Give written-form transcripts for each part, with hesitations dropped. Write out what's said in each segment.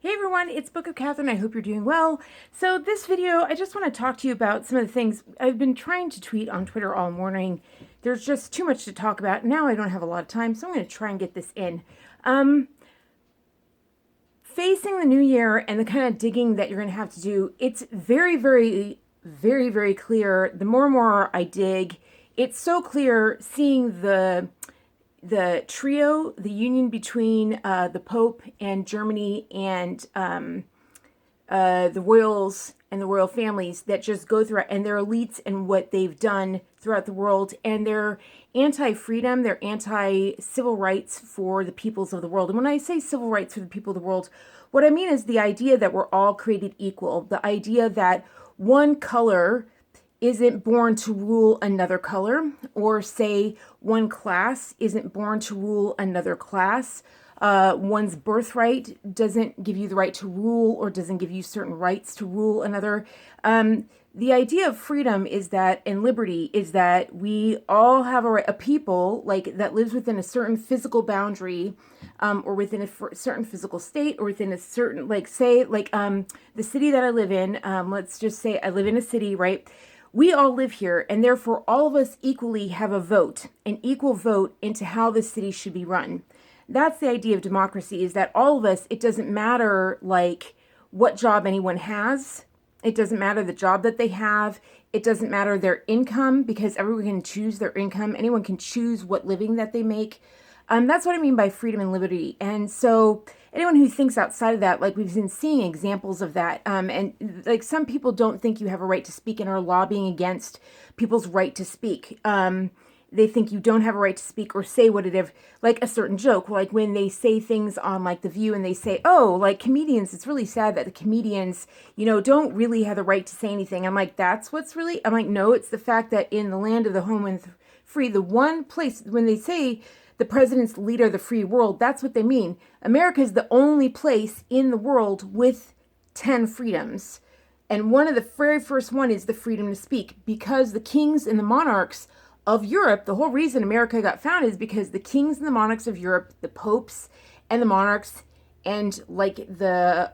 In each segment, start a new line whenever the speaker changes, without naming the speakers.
Hey everyone, it's Book of Catherine. I hope you're doing well. So this video, I just want to talk to you about some of the things I've been trying to tweet on Twitter all morning. There's just too much to talk about. Now I don't have a lot of time, so I'm going to try and get this in. Facing the new year and the kind of digging that you're going to have to do, it's very, very, very, very clear. The more and more I dig, it's so clear seeing the trio, the union between the Pope and Germany and the royals and the royal families that just go through, and their elites and what they've done throughout the world, and they're anti-freedom, they're anti-civil rights for the peoples of the world. And when I say civil rights for the people of the world, what I mean is the idea that we're all created equal, the idea that one color isn't born to rule another color, or say one class isn't born to rule another class. One's birthright doesn't give you the right to rule, or doesn't give you certain rights to rule another. The idea of freedom is that, and liberty is that we all have a people like that lives within a certain physical boundary, or within a certain physical state, or within a certain, like, say, like the city that I live in. Let's just say I live in a city, right? We all live here, and therefore all of us equally have a vote, an equal vote into how the city should be run. That's the idea of democracy, is that all of us, it doesn't matter like what job anyone has. It doesn't matter the job that they have. It doesn't matter their income, because everyone can choose their income. Anyone can choose what living that they make. That's what I mean by freedom and liberty. And so anyone who thinks outside of that, like, we've been seeing examples of that. And like, some people don't think you have a right to speak and are lobbying against people's right to speak. They think you don't have a right to speak or say what it is, like a certain joke, like when they say things on like The View and they say, oh, like comedians, it's really sad that the comedians, don't really have the right to say anything. I'm like, that's what's really, I'm like, no, it's the fact that in the land of the home and free, the one place, when they say the president's the leader of the free world, that's what they mean. America is the only place in the world with 10 freedoms. And one of the very first one is the freedom to speak, because the kings and the monarchs of Europe, the whole reason America got founded is because the kings and the monarchs of Europe, the popes and the monarchs, and like the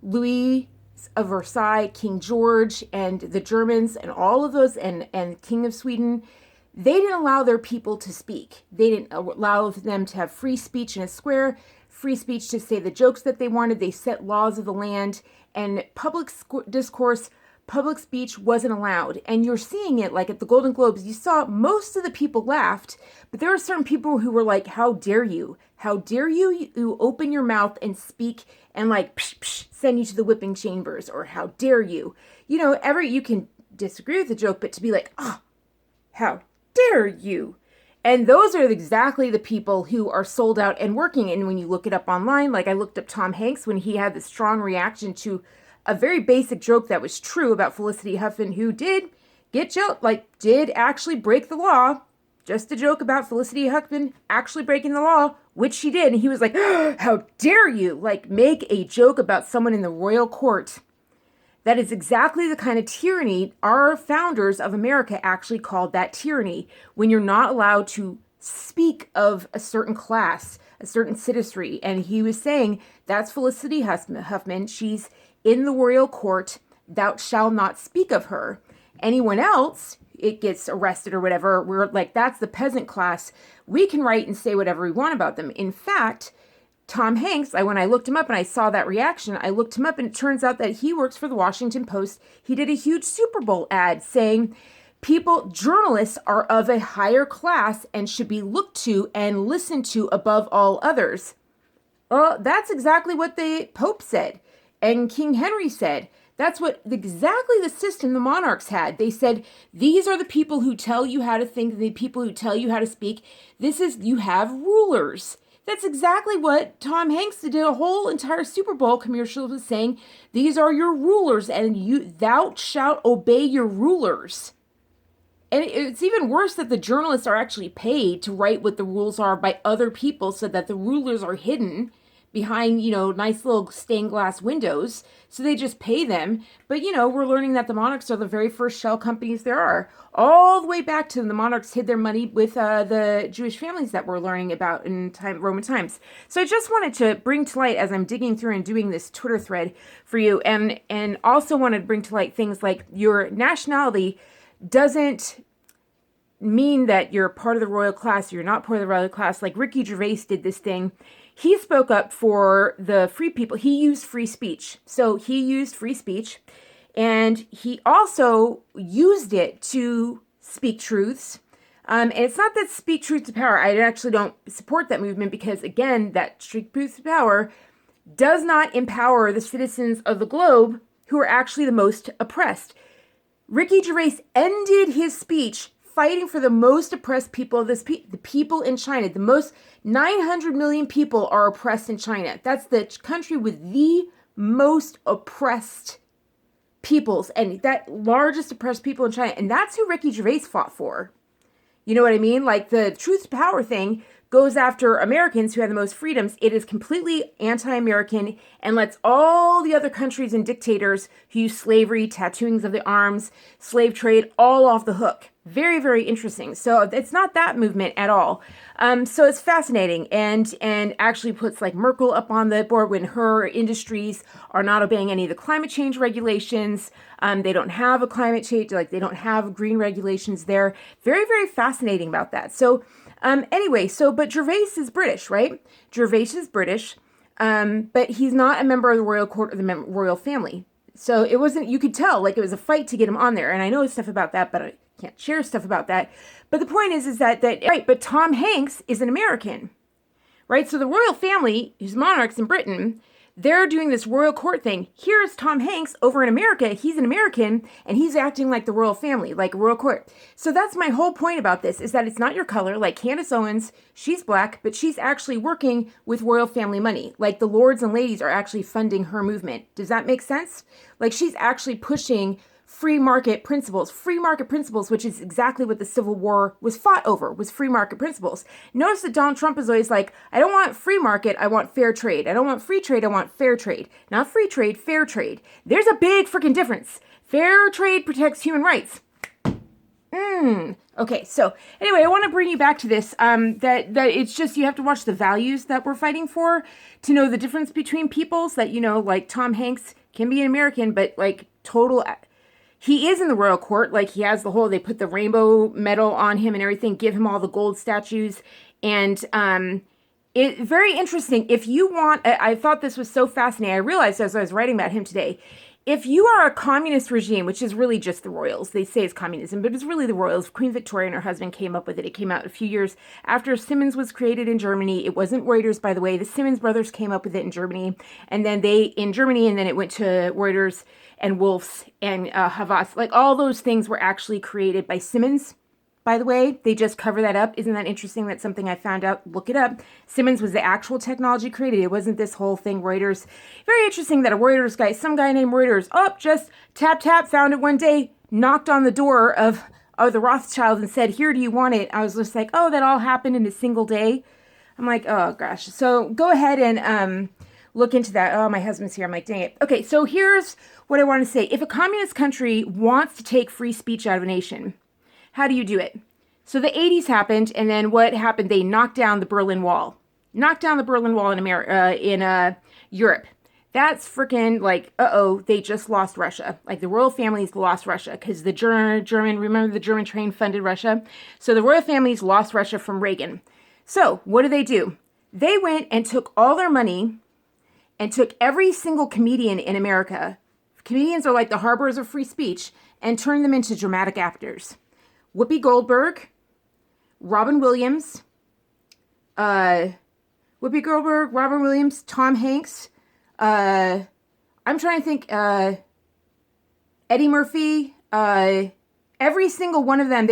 Louis of Versailles, King George, and the Germans, and all of those, and King of Sweden, they didn't allow their people to speak. They didn't allow them to have free speech in a square, free speech to say the jokes that they wanted. They set laws of the land, and public discourse, public speech wasn't allowed. And you're seeing it like at the Golden Globes. You saw most of the people laughed, but there were certain people who were like, how dare you? How dare you open your mouth and speak, and like psh, psh, send you to the whipping chambers? Or how dare you? You can disagree with the joke, but to be like, oh, how dare you? And those are exactly the people who are sold out and working. And when you look it up online, like I looked up Tom Hanks when he had the strong reaction to a very basic joke that was true about Felicity Huffman, who did actually break the law. Just a joke about Felicity Huffman actually breaking the law, which she did. And he was like, oh, how dare you, like, make a joke about someone in the royal court. That is exactly the kind of tyranny our founders of America actually called that tyranny, when you're not allowed to speak of a certain class, a certain citizenry. And he was saying, that's Felicity Huffman. She's in the royal court. Thou shalt not speak of her. Anyone else, it gets arrested or whatever. We're like, that's the peasant class. We can write and say whatever we want about them. In fact, Tom Hanks, when I looked him up and I saw that reaction, I looked him up, and it turns out that he works for the Washington Post. He did a huge Super Bowl ad saying journalists are of a higher class and should be looked to and listened to above all others. Well, that's exactly what the Pope said. And King Henry said, that's what exactly the system the monarchs had. They said, these are the people who tell you how to think, the people who tell you how to speak. You have rulers. That's exactly what Tom Hanks did a whole entire Super Bowl commercial, was saying, these are your rulers, and thou shalt obey your rulers. And it's even worse that the journalists are actually paid to write what the rules are by other people, so that the rulers are hidden, behind, nice little stained glass windows. So they just pay them. But, we're learning that the monarchs are the very first shell companies there are. All the way back to the monarchs hid their money with the Jewish families that we're learning about in Roman times. So I just wanted to bring to light, as I'm digging through and doing this Twitter thread for you, and also wanted to bring to light things like your nationality doesn't mean that you're part of the royal class, you're not part of the royal class. Like Ricky Gervais did this thing. He spoke up for the free people. He used free speech. So he used free speech, and he also used it to speak truths. And it's not that speak truth to power. I actually don't support that movement because, again, that speak truth to power does not empower the citizens of the globe who are actually the most oppressed. Ricky Gervais ended his speech fighting for the most oppressed people of the people in China. The most 900 million people are oppressed in China. That's the country with the most oppressed peoples and that largest oppressed people in China. And that's who Ricky Gervais fought for. You know what I mean? Like the truth to power thing goes after Americans who have the most freedoms. It is completely anti-American and lets all the other countries and dictators who use slavery, tattooings of the arms, slave trade, all off the hook. Very, very interesting. So it's not that movement at all. So it's fascinating and actually puts like Merkel up on the board when her industries are not obeying any of the climate change regulations. They don't have a climate change, like they don't have green regulations there. Very, very fascinating about that. So anyway, but Gervais is British, right? Gervais is British, but he's not a member of the royal court or the royal family. So it wasn't, you could tell, like it was a fight to get him on there. And I know stuff about that, but I can't share stuff about that. But the point is that, right, but Tom Hanks is an American, right? So the royal family, who's monarchs in Britain, they're doing this royal court thing. Here's Tom Hanks over in America. He's an American and he's acting like the royal family, like a royal court. So that's my whole point about this is that it's not your color. Like Candace Owens, she's black, but she's actually working with royal family money. Like the lords and ladies are actually funding her movement. Does that make sense? Like she's actually pushing free market principles, which is exactly what the Civil War was fought over, was free market principles. Notice that Donald Trump is always like, I don't want free market, I want fair trade. I don't want free trade, I want fair trade. Not free trade, fair trade. There's a big freaking difference. Fair trade protects human rights. Okay, so anyway, I want to bring you back to this, that it's just, you have to watch the values that we're fighting for to know the difference between peoples that, like Tom Hanks can be an American, but like total... He is in the royal court, like he has they put the rainbow medal on him and everything, give him all the gold statues. And it's very interesting. If you want, I thought this was so fascinating. I realized as I was writing about him today, if you are a communist regime, which is really just the royals, they say it's communism, but it's really the royals. Queen Victoria and her husband came up with it. It came out a few years after Siemens was created in Germany. It wasn't Reuters, by the way. The Siemens brothers came up with it in Germany. And then in Germany, and then it went to Reuters and Wolf's and Havas. Like all those things were actually created by Siemens. By the way, they just cover that up. Isn't that interesting? That's something I found out. Look it up. Siemens was the actual technology created. It wasn't this whole thing, Reuters. Very interesting that a Reuters guy, some guy named Reuters, just tap, found it one day, knocked on the door of the Rothschild and said, here, do you want it? I was just like, oh, that all happened in a single day. I'm like, oh, gosh. So go ahead and look into that. Oh, my husband's here. I'm like, dang it. Okay, so here's what I want to say. If a communist country wants to take free speech out of a nation, how do you do it? So the 80s happened, and then what happened? They knocked down the Berlin Wall. Knocked down the Berlin Wall in Europe. That's freaking like, they just lost Russia. Like the royal families lost Russia because the German, remember the German train funded Russia? So the royal families lost Russia from Reagan. So what do? They went and took all their money and took every single comedian in America. Comedians are like the harbors of free speech, and turned them into dramatic actors. Whoopi Goldberg, Robin Williams, Tom Hanks, I'm trying to think, Eddie Murphy, every single one of them,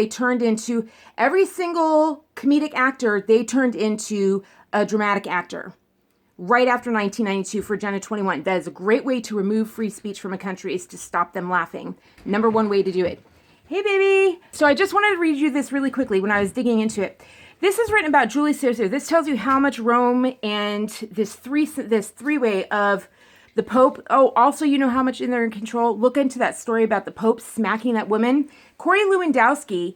every single comedic actor, they turned into a dramatic actor. Right after 1992 for Agenda 21. That is a great way to remove free speech from a country, is to stop them laughing. Number one way to do it. Hey, baby. So I just wanted to read you this really quickly when I was digging into it. This is written about Julius Caesar. This tells you how much Rome and this three-way of the Pope. Oh, also, you know how much they're in control. Look into that story about the Pope smacking that woman. Corey Lewandowski,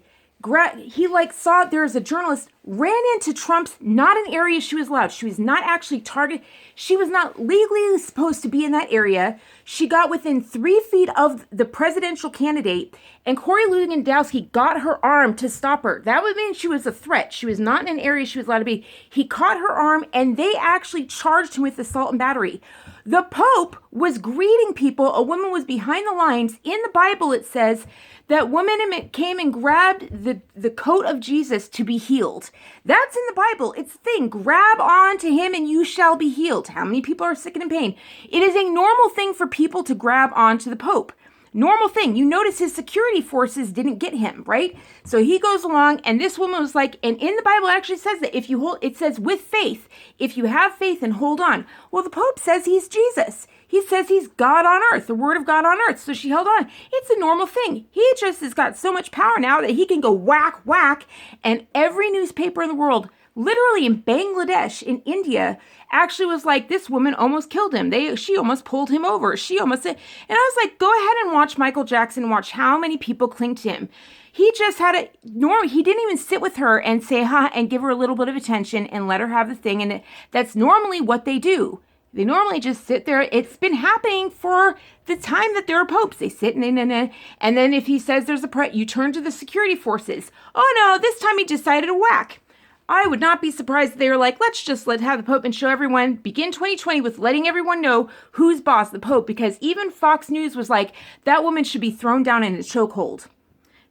he saw there's a journalist ran into Trump's, not an area she was allowed. She was not actually targeted. She was not legally supposed to be in that area. She got within 3 feet of the presidential candidate, and Corey Lewandowski got her arm to stop her. That would mean she was a threat. She was not in an area she was allowed to be. He caught her arm, and they actually charged him with assault and battery. The Pope was greeting people. A woman was behind the lines. In the Bible, it says that woman came and grabbed the coat of Jesus to be healed. That's in the Bible. It's the thing. Grab on to him and you shall be healed. How many people are sick and in pain? It is a normal thing for people to grab on to the Pope. Normal thing. You notice his security forces didn't get him, right? So he goes along, and this woman was like, and in the Bible it actually says that if you hold, it says with faith, if you have faith and hold on. Well, the Pope says he's Jesus. He says he's God on earth, the word of God on earth. So she held on. It's a normal thing. He just has got so much power now that he can go whack, whack, and every newspaper in the world, literally in Bangladesh, in India, actually was like, this woman almost killed him. She almost pulled him over. She almost, and I was like, go ahead and watch Michael Jackson, watch how many people cling to him. He just had he didn't even sit with her and say, and give her a little bit of attention and let her have the thing. And that's normally what they do. They normally just sit there. It's been happening for the time that there are popes. They sit and then if he says there's you turn to the security forces. Oh no, this time he decided to whack. I would not be surprised if they were like, let's have the Pope and show everyone, begin 2020 with letting everyone know who's boss, the Pope, because even Fox News was like, that woman should be thrown down in a chokehold.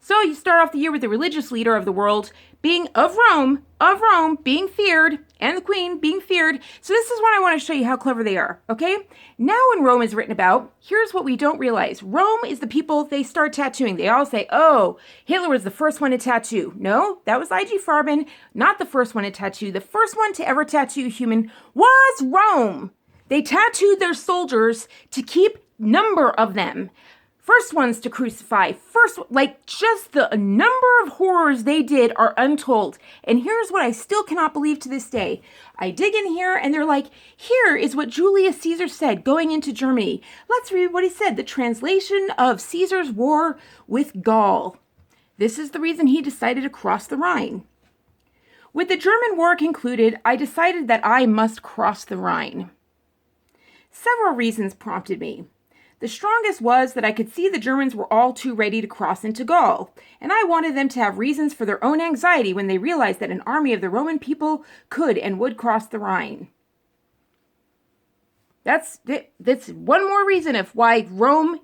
So you start off the year with the religious leader of the world being of Rome, being feared, and the Queen being feared. So this is what I want to show you how clever they are, okay? Now when Rome is written about, here's what we don't realize. Rome is the people they start tattooing. They all say, oh, Hitler was the first one to tattoo. No, that was I.G. Farben, not the first one to tattoo. The first one to ever tattoo a human was Rome. They tattooed their soldiers to keep number of them. First ones to crucify, just the number of horrors they did are untold. And here's what I still cannot believe to this day. I dig in here and they're like, here is what Julius Caesar said going into Germany. Let's read what he said. The translation of Caesar's war with Gaul. This is the reason he decided to cross the Rhine. With the German war concluded, I decided that I must cross the Rhine. Several reasons prompted me. The strongest was that I could see the Germans were all too ready to cross into Gaul, and I wanted them to have reasons for their own anxiety when they realized that an army of the Roman people could and would cross the Rhine. That's one more reason of why Rome,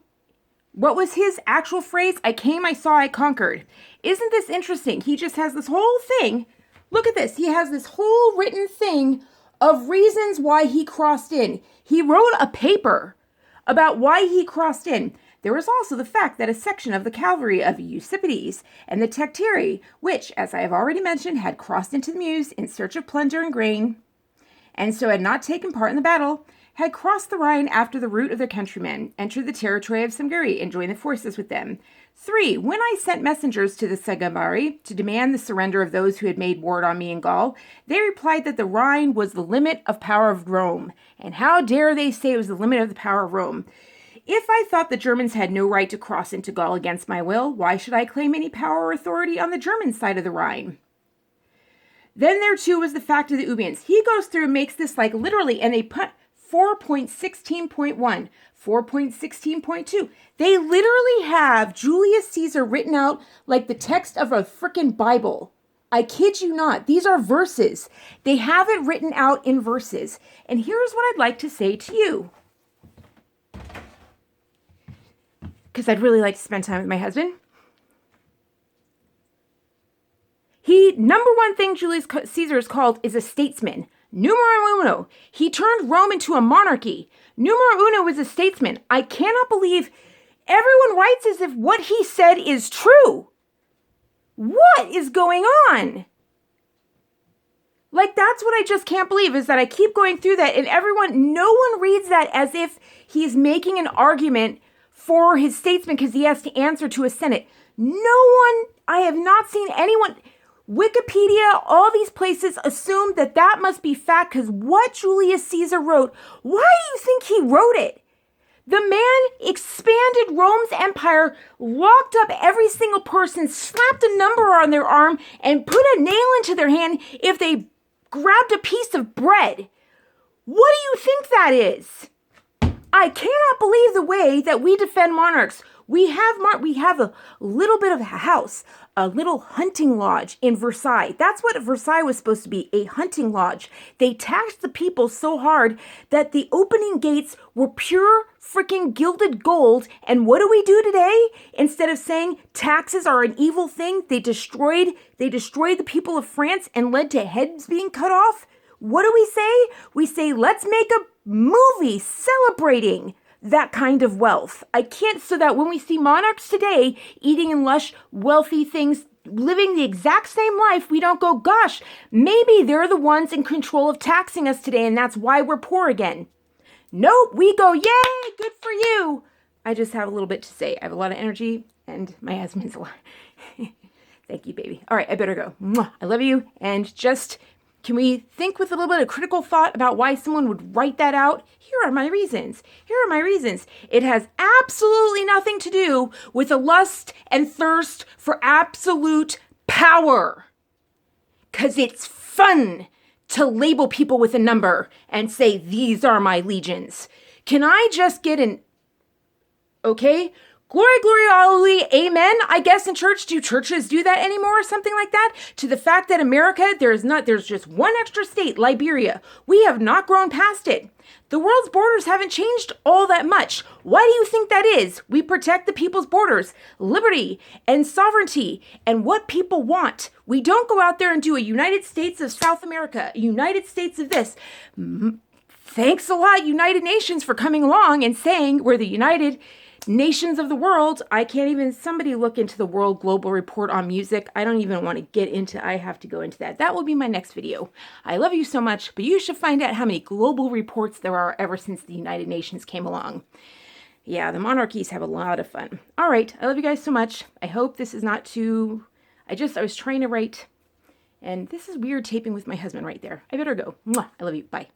what was his actual phrase? I came, I saw, I conquered. Isn't this interesting? He just has this whole thing. Look at this. He has this whole written thing of reasons why he crossed in. He wrote a paper about why he crossed in. There was also the fact that a section of the cavalry of Eusippides and the Tecteri, which, as I have already mentioned, had crossed into the Meuse in search of plunder and grain, and so had not taken part in the battle, had crossed the Rhine after the route of their countrymen, entered the territory of Samguri, and joined the forces with them. 3. When I sent messengers to the Sagambari to demand the surrender of those who had made war on me in Gaul, they replied that the Rhine was the limit of power of Rome. And how dare they say it was the limit of the power of Rome? If I thought the Germans had no right to cross into Gaul against my will, why should I claim any power or authority on the German side of the Rhine? Then there too was the fact of the Ubians. He goes through and makes this literally, and they put 4.16.1, 4.16.2. They literally have Julius Caesar written out like the text of a frickin' Bible. I kid you not. These are verses. They have it written out in verses. And here's what I'd like to say to you. Because I'd really like to spend time with my husband. Number one thing Julius Caesar is called is a statesman. Numero uno. He turned Rome into a monarchy. Numero uno was a statesman. I cannot believe everyone writes as if what he said is true. What is going on? That's what I just can't believe, is that I keep going through that and no one reads that as if he's making an argument for his statesman because he has to answer to a Senate. No one, I have not seen anyone. Wikipedia, all these places assume that that must be fact because what Julius Caesar wrote, why do you think he wrote it? The man expanded Rome's empire, locked up every single person, slapped a number on their arm, and put a nail into their hand if they grabbed a piece of bread. What do you think that is? I cannot believe the way that we defend monarchs. We have a little bit of a house, a little hunting lodge in Versailles. That's what Versailles was supposed to be, a hunting lodge. They taxed the people so hard that the opening gates were pure freaking gilded gold. And what do we do today? Instead of saying taxes are an evil thing, they destroyed the people of France and led to heads being cut off. What do we say? We say, let's make a movie celebrating that kind of wealth. I can't, so that when we see monarchs today eating in lush, wealthy things, living the exact same life, we don't go, gosh, maybe they're the ones in control of taxing us today and that's why we're poor again. Nope, we go, yay, good for you. I just have a little bit to say. I have a lot of energy and my husband's a lot. Thank you, baby. All right, I better go. Mwah, I love you. And just, can we think with a little bit of critical thought about why someone would write that out? Here are my reasons. It has absolutely nothing to do with a lust and thirst for absolute power. 'Cause it's fun to label people with a number and say, these are my legions. Can I just get an, okay, glory, glory, hallelujah, amen, I guess in church. Do churches do that anymore or something like that? To the fact that America, there's just one extra state, Liberia. We have not grown past it. The world's borders haven't changed all that much. Why do you think that is? We protect the people's borders, liberty and sovereignty and what people want. We don't go out there and do a United States of South America, a United States of this. Thanks a lot, United Nations, for coming along and saying we're the United Nations of the world. I can't even, somebody look into the World Global Report on music. I don't even want to get into, I have to go into that. That will be my next video. I love you so much, but you should find out how many global reports there are ever since the United Nations came along. Yeah, the monarchies have a lot of fun. All right, I love you guys so much. I hope this is not too, I was trying to write, and this is weird taping with my husband right there. I better go. Mwah, I love you. Bye.